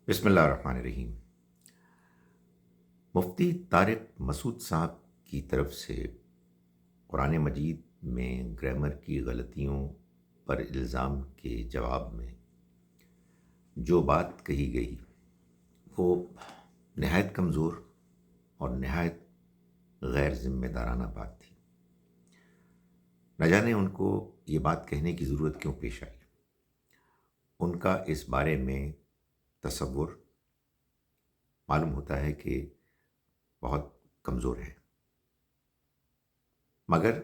بسم اللہ الرحمن الرحیم۔ مفتی طارق مسعود صاحب کی طرف سے قرآن مجید میں گرامر کی غلطیوں پر الزام کے جواب میں جو بات کہی گئی وہ نہایت کمزور اور نہایت غیر ذمہ دارانہ بات تھی۔ نہ جانے ان کو یہ بات کہنے کی ضرورت کیوں پیش آئی۔ ان کا اس بارے میں تصور معلوم ہوتا ہے کہ بہت کمزور ہے، مگر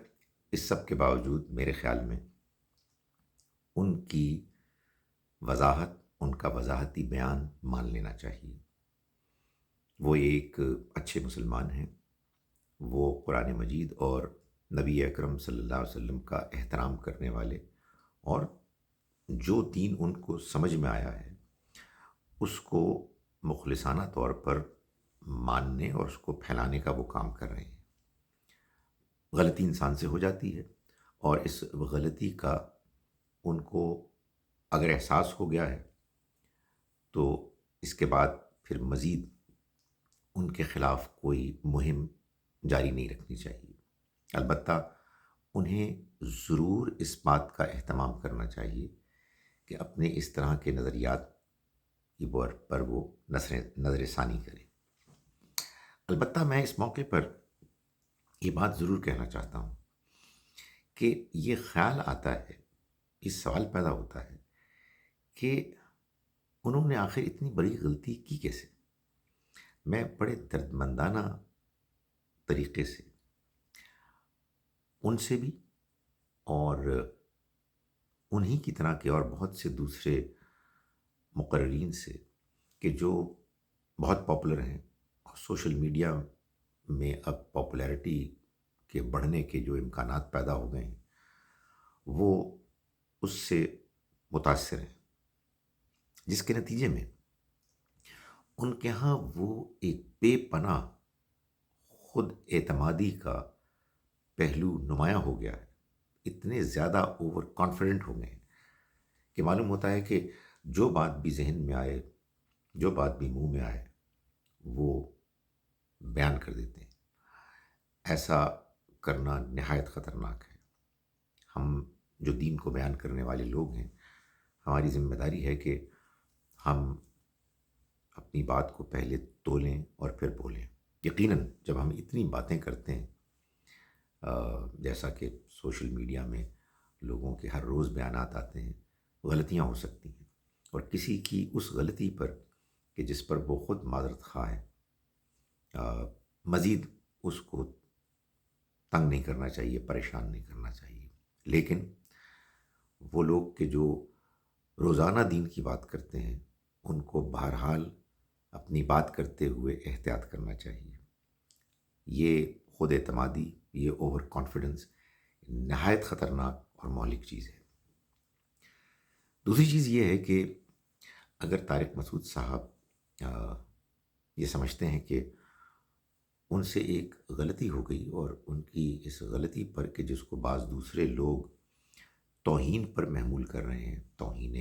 اس سب کے باوجود میرے خیال میں ان کی وضاحت، ان کا وضاحتی بیان مان لینا چاہیے۔ وہ ایک اچھے مسلمان ہیں، وہ قرآن مجید اور نبی اکرم صلی اللہ علیہ وسلم کا احترام کرنے والے، اور جو دین ان کو سمجھ میں آیا ہے اس کو مخلصانہ طور پر ماننے اور اس کو پھیلانے کا وہ کام کر رہے ہیں۔ غلطی انسان سے ہو جاتی ہے، اور اس غلطی کا ان کو اگر احساس ہو گیا ہے تو اس کے بعد پھر مزید ان کے خلاف کوئی مہم جاری نہیں رکھنی چاہیے۔ البتہ انہیں ضرور اس بات کا اہتمام کرنا چاہیے کہ اپنے اس طرح کے نظریات کی پر وہ نظر ثانی کریں۔ البتہ میں اس موقع پر یہ بات ضرور کہنا چاہتا ہوں کہ یہ خیال آتا ہے، یہ سوال پیدا ہوتا ہے کہ انہوں نے آخر اتنی بڑی غلطی کی کیسے۔ میں بڑے دردمندانہ طریقے سے ان سے بھی اور انہی کی طرح کے اور بہت سے دوسرے مقررین سے کہ جو بہت پاپولر ہیں اور سوشل میڈیا میں اب پاپولیرٹی کے بڑھنے کے جو امکانات پیدا ہو گئے ہیں وہ اس سے متاثر ہیں، جس کے نتیجے میں ان کے ہاں وہ ایک بے پناہ خود اعتمادی کا پہلو نمایاں ہو گیا ہے۔ اتنے زیادہ اوور کانفیڈنٹ ہو گئے ہیں کہ معلوم ہوتا ہے کہ جو بات بھی ذہن میں آئے، جو بات بھی منہ میں آئے وہ بیان کر دیتے ہیں۔ ایسا کرنا نہایت خطرناک ہے۔ ہم جو دین کو بیان کرنے والے لوگ ہیں، ہماری ذمہ داری ہے کہ ہم اپنی بات کو پہلے تولیں اور پھر بولیں۔ یقیناً جب ہم اتنی باتیں کرتے ہیں، جیسا کہ سوشل میڈیا میں لوگوں کے ہر روز بیانات آتے ہیں، غلطیاں ہو سکتی ہیں، اور کسی کی اس غلطی پر کہ جس پر وہ خود معذرت خواہ ہے، مزید اس کو تنگ نہیں کرنا چاہیے، پریشان نہیں کرنا چاہیے۔ لیکن وہ لوگ کہ جو روزانہ دین کی بات کرتے ہیں ان کو بہرحال اپنی بات کرتے ہوئے احتیاط کرنا چاہیے۔ یہ خود اعتمادی، یہ اوور کانفیڈنس نہایت خطرناک اور مہلک چیز ہے۔ دوسری چیز یہ ہے کہ اگر طارق مسعود صاحب یہ سمجھتے ہیں کہ ان سے ایک غلطی ہو گئی اور ان کی اس غلطی پر کہ جس کو بعض دوسرے لوگ توہین پر محمول کر رہے ہیں، توہین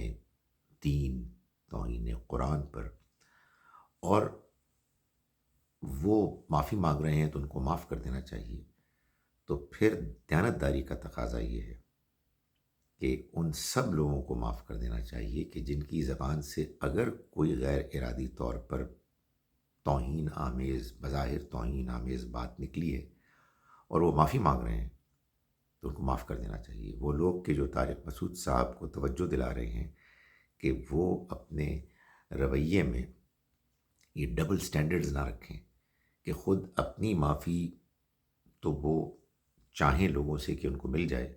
دین، توہین قرآن پر، اور وہ معافی مانگ رہے ہیں تو ان کو معاف کر دینا چاہیے، تو پھر دیانتداری کا تقاضا یہ ہے کہ ان سب لوگوں کو معاف کر دینا چاہیے کہ جن کی زبان سے اگر کوئی غیر ارادی طور پر توہین آمیز، بظاہر توہین آمیز بات نکلی ہے اور وہ معافی مانگ رہے ہیں تو ان کو معاف کر دینا چاہیے۔ وہ لوگ کہ جو طارق مسعود صاحب کو توجہ دلا رہے ہیں کہ وہ اپنے رویے میں یہ ڈبل سٹینڈرڈز نہ رکھیں کہ خود اپنی معافی تو وہ چاہیں لوگوں سے کہ ان کو مل جائے،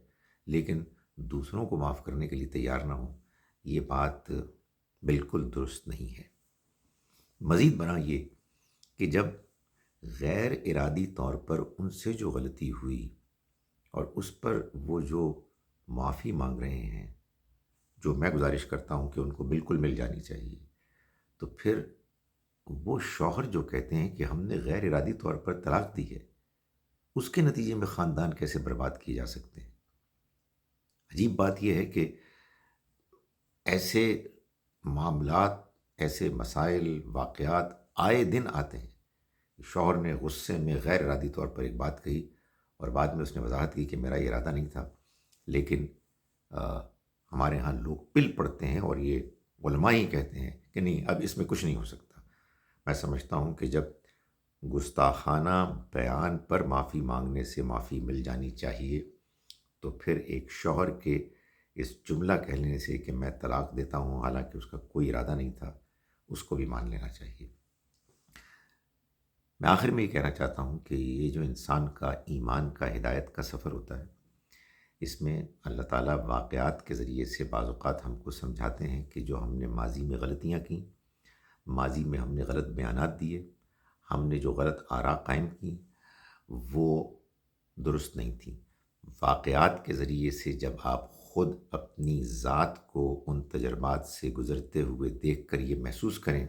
لیکن دوسروں کو معاف کرنے کے لیے تیار نہ ہوں، یہ بات بالکل درست نہیں ہے۔ مزید برآں یہ کہ جب غیر ارادی طور پر ان سے جو غلطی ہوئی اور اس پر وہ جو معافی مانگ رہے ہیں، جو میں گزارش کرتا ہوں کہ ان کو بالکل مل جانی چاہیے، تو پھر وہ شوہر جو کہتے ہیں کہ ہم نے غیر ارادی طور پر طلاق دی ہے، اس کے نتیجے میں خاندان کیسے برباد کیے جا سکتے ہیں۔ عجیب بات یہ ہے کہ ایسے معاملات ایسے مسائل واقعات آئے دن آتے ہیں. شوہر نے غصے میں غیر ارادی طور پر ایک بات کہی اور بعد میں اس نے وضاحت کی کہ میرا یہ ارادہ نہیں تھا، لیکن ہمارے ہاں لوگ پل پڑتے ہیں اور یہ علماء ہی کہتے ہیں کہ نہیں اب اس میں کچھ نہیں ہو سکتا. میں سمجھتا ہوں کہ جب گستاخانہ بیان پر معافی مانگنے سے معافی مل جانی چاہیے تو پھر ایک شوہر کے اس جملہ کہہ لینے سے کہ میں طلاق دیتا ہوں حالانکہ اس کا کوئی ارادہ نہیں تھا، اس کو بھی مان لینا چاہیے. میں آخر میں یہ کہنا چاہتا ہوں کہ یہ جو انسان کا ایمان کا ہدایت کا سفر ہوتا ہے، اس میں اللہ تعالیٰ واقعات کے ذریعے سے بعض اوقات ہم کو سمجھاتے ہیں کہ جو ہم نے ماضی میں غلطیاں کیں، ماضی میں ہم نے غلط بیانات دیے، ہم نے جو غلط آراء قائم کی وہ درست نہیں تھیں. واقعات کے ذریعے سے جب آپ خود اپنی ذات کو ان تجربات سے گزرتے ہوئے دیکھ کر یہ محسوس کریں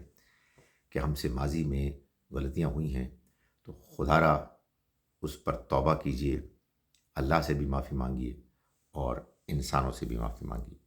کہ ہم سے ماضی میں غلطیاں ہوئی ہیں تو خدا را اس پر توبہ کیجیے، اللہ سے بھی معافی مانگیے اور انسانوں سے بھی معافی مانگیے.